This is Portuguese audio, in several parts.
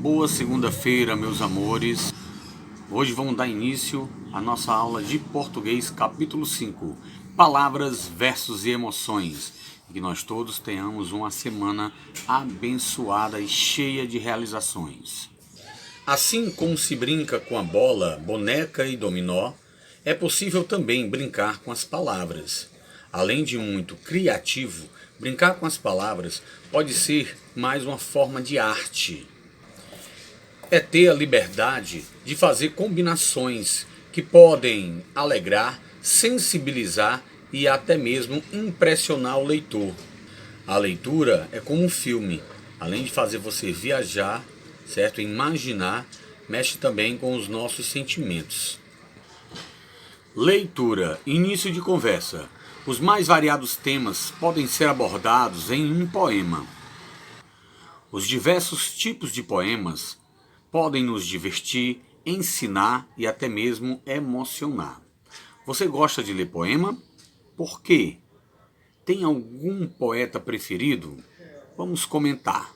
boa segunda-feira, meus amores. Hoje vamos dar início à nossa aula de português, capítulo 5, palavras, versos e emoções. E que nós todos tenhamos uma semana abençoada e cheia de realizações. Assim como se brinca com a bola, boneca e dominó, é possível também brincar com as palavras. Além de muito criativo, brincar com as palavras pode ser mais uma forma de arte. É ter a liberdade de fazer combinações que podem alegrar, sensibilizar e até mesmo impressionar o leitor. A leitura é como um filme, além de fazer você viajar, certo? Imaginar, mexe também com os nossos sentimentos. Leitura, início de conversa. Os mais variados temas podem ser abordados em um poema. Os diversos tipos de poemas podem nos divertir, ensinar e até mesmo emocionar. Você gosta de ler poema? Por quê? Tem algum poeta preferido? Vamos comentar.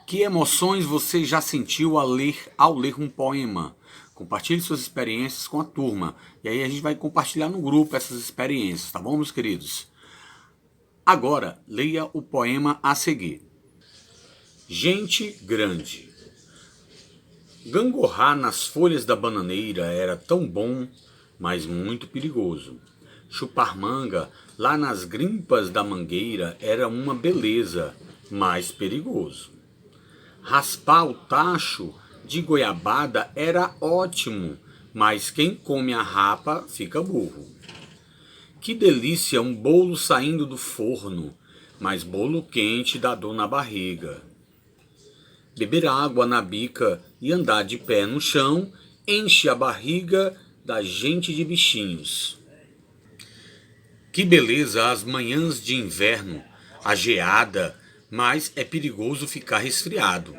Que emoções você já sentiu ao ler um poema? Compartilhe suas experiências com a turma. E aí a gente vai compartilhar no grupo essas experiências, tá bom, meus queridos? Agora, leia o poema a seguir. Gente grande. Gangorrar nas folhas da bananeira era tão bom, mas muito perigoso. Chupar manga lá nas grimpas da mangueira era uma beleza, mas perigoso. Raspar o tacho de goiabada era ótimo, mas quem come a rapa fica burro. Que delícia um bolo saindo do forno, mas bolo quente dá dor na barriga. Beber água na bica e andar de pé no chão enche a barriga da gente de bichinhos. Que beleza as manhãs de inverno, a geada, mas é perigoso ficar resfriado.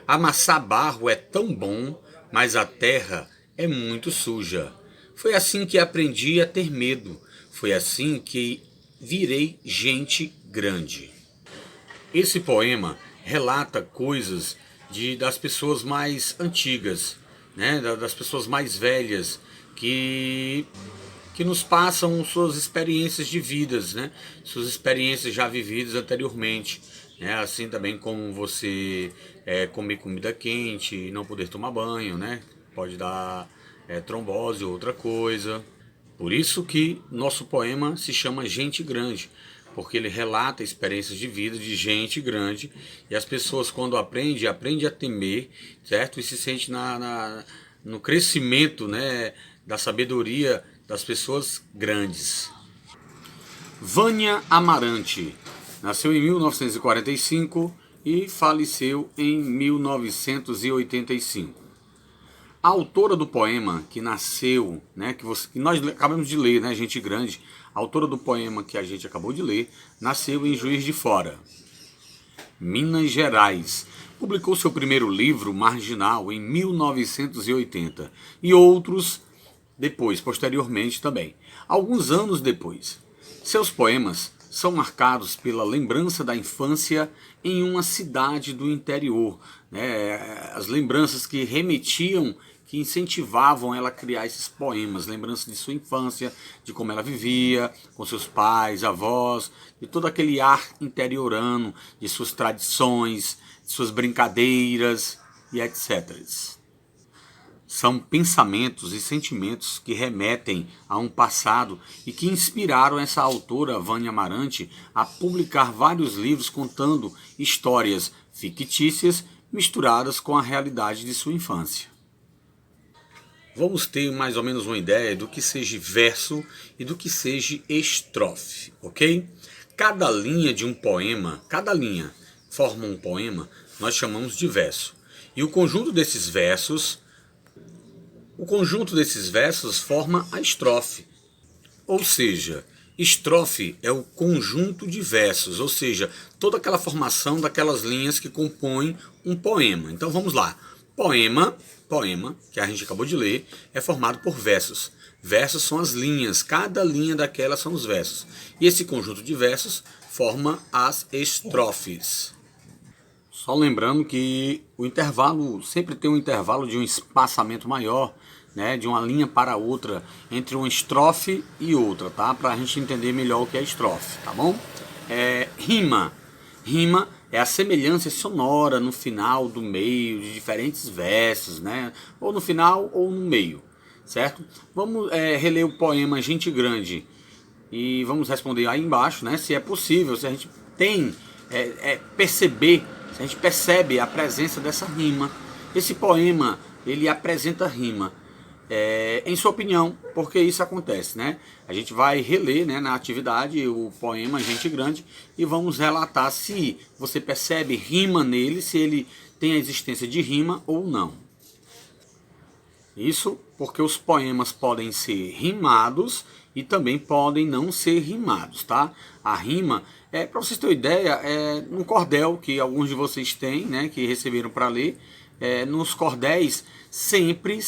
Amassar barro é tão bom, mas a terra é muito suja. Foi assim que aprendi a ter medo. Foi assim que virei gente grande. Esse poema relata coisas das pessoas mais antigas, né? Das pessoas mais velhas que nos passam suas experiências de vidas, né? Suas experiências já vividas anteriormente. Né? Assim também como você comer comida quente e não poder tomar banho, né? Pode dar trombose ou outra coisa. Por isso que nosso poema se chama Gente Grande, porque ele relata experiências de vida de gente grande e as pessoas quando aprendem a temer, certo? E se sente no crescimento, né, da sabedoria das pessoas grandes. Vânia Amarante nasceu em 1945 e faleceu em 1985. A autora do poema que nasceu, né, que nós acabamos de ler, né, Gente Grande, a autora do poema que a gente acabou de ler, nasceu em Juiz de Fora, Minas Gerais. Publicou seu primeiro livro, Marginal, em 1980 e outros posteriormente também. Alguns anos depois, seus poemas são marcados pela lembrança da infância em uma cidade do interior, né? As lembranças que remetiam, que incentivavam ela a criar esses poemas, lembranças de sua infância, de como ela vivia, com seus pais, avós, de todo aquele ar interiorano, de suas tradições, de suas brincadeiras e etc. São pensamentos e sentimentos que remetem a um passado e que inspiraram essa autora, Vânia Amarante, a publicar vários livros contando histórias fictícias misturadas com a realidade de sua infância. Vamos ter mais ou menos uma ideia do que seja verso e do que seja estrofe, ok? Cada linha de um poema, cada linha forma um poema, nós chamamos de verso. E o conjunto desses versos forma a estrofe. Ou seja, estrofe é o conjunto de versos, ou seja, toda aquela formação daquelas linhas que compõem um poema. Então vamos lá. Poema, que a gente acabou de ler, é formado por versos. Versos são as linhas, cada linha daquelas são os versos. E esse conjunto de versos forma as estrofes. Só lembrando que o intervalo sempre tem um intervalo de um espaçamento maior, né, de uma linha para outra, entre uma estrofe e outra, tá? Para a gente entender melhor o que é estrofe, tá bom? Rima. Rima é a semelhança sonora no final, do meio, de diferentes versos, né? Ou no final ou no meio, certo? Vamos reler o poema Gente Grande e vamos responder aí embaixo, né? Se é possível, se a gente tem perceber, se a gente percebe a presença dessa rima. Esse poema, ele apresenta rima. Em sua opinião, por que isso acontece, né? A gente vai reler, né, na atividade o poema Gente Grande e vamos relatar se você percebe rima nele, se ele tem a existência de rima ou não. Isso porque os poemas podem ser rimados e também podem não ser rimados, tá? A rima, para vocês terem ideia, no cordel que alguns de vocês têm, né, que receberam para ler, nos cordéis sempre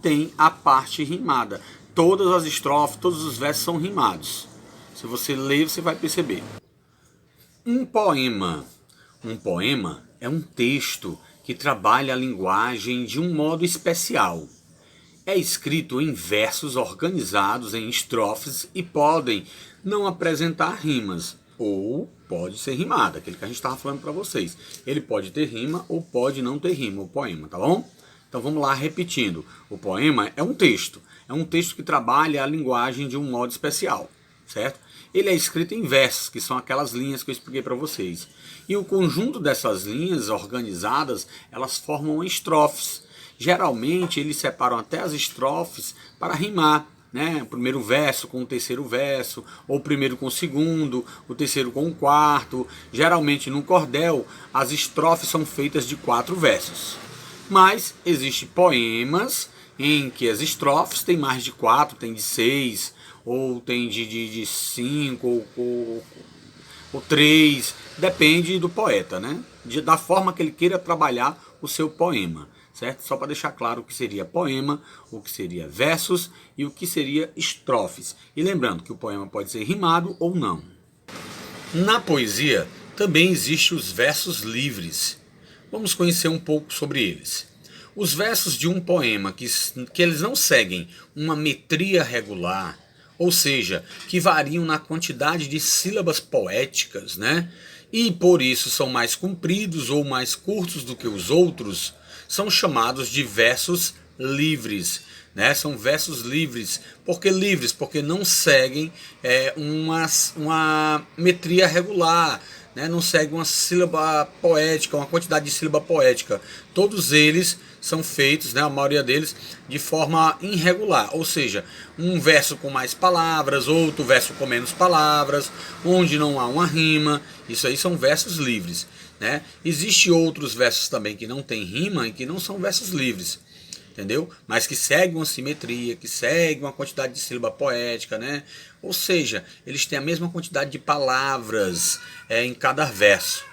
tem a parte rimada. Todas as estrofes, todos os versos são rimados. Se você ler, você vai perceber. Um poema é um texto que trabalha a linguagem de um modo especial. É escrito em versos organizados em estrofes e podem não apresentar rimas, ou pode ser rimado, aquele que a gente estava falando para vocês. Ele pode ter rima ou pode não ter rima, o poema, tá bom? Então vamos lá, repetindo. O poema é um texto que trabalha a linguagem de um modo especial, certo? Ele é escrito em versos, que são aquelas linhas que eu expliquei para vocês. E o conjunto dessas linhas organizadas, elas formam estrofes. Geralmente eles separam até as estrofes para rimar, né? O primeiro verso com o terceiro verso, ou o primeiro com o segundo, o terceiro com o quarto. Geralmente no cordel as estrofes são feitas de 4 versos. Mas existem poemas em que as estrofes têm mais de 4, tem de 6, ou tem de 5, ou 3, depende do poeta, né? Da forma que ele queira trabalhar o seu poema, certo? Só para deixar claro o que seria poema, o que seria versos e o que seria estrofes. E lembrando que o poema pode ser rimado ou não. Na poesia também existem os versos livres. Vamos conhecer um pouco sobre eles. Os versos de um poema que eles não seguem uma metria regular, ou seja, que variam na quantidade de sílabas poéticas, né? E por isso são mais compridos ou mais curtos do que os outros, são chamados de versos livres, né? São versos livres. Por que livres? Porque não seguem uma metria regular, né? Não seguem uma sílaba poética, uma quantidade de sílaba poética. Todos eles são feitos, né, a maioria deles, de forma irregular, ou seja, um verso com mais palavras, outro verso com menos palavras, onde não há uma rima. Isso aí são versos livres, né? Existem outros versos também que não tem rima e que não são versos livres, entendeu? Mas que seguem uma simetria, que seguem uma quantidade de sílaba poética, né? Ou seja, eles têm a mesma quantidade de palavras em cada verso,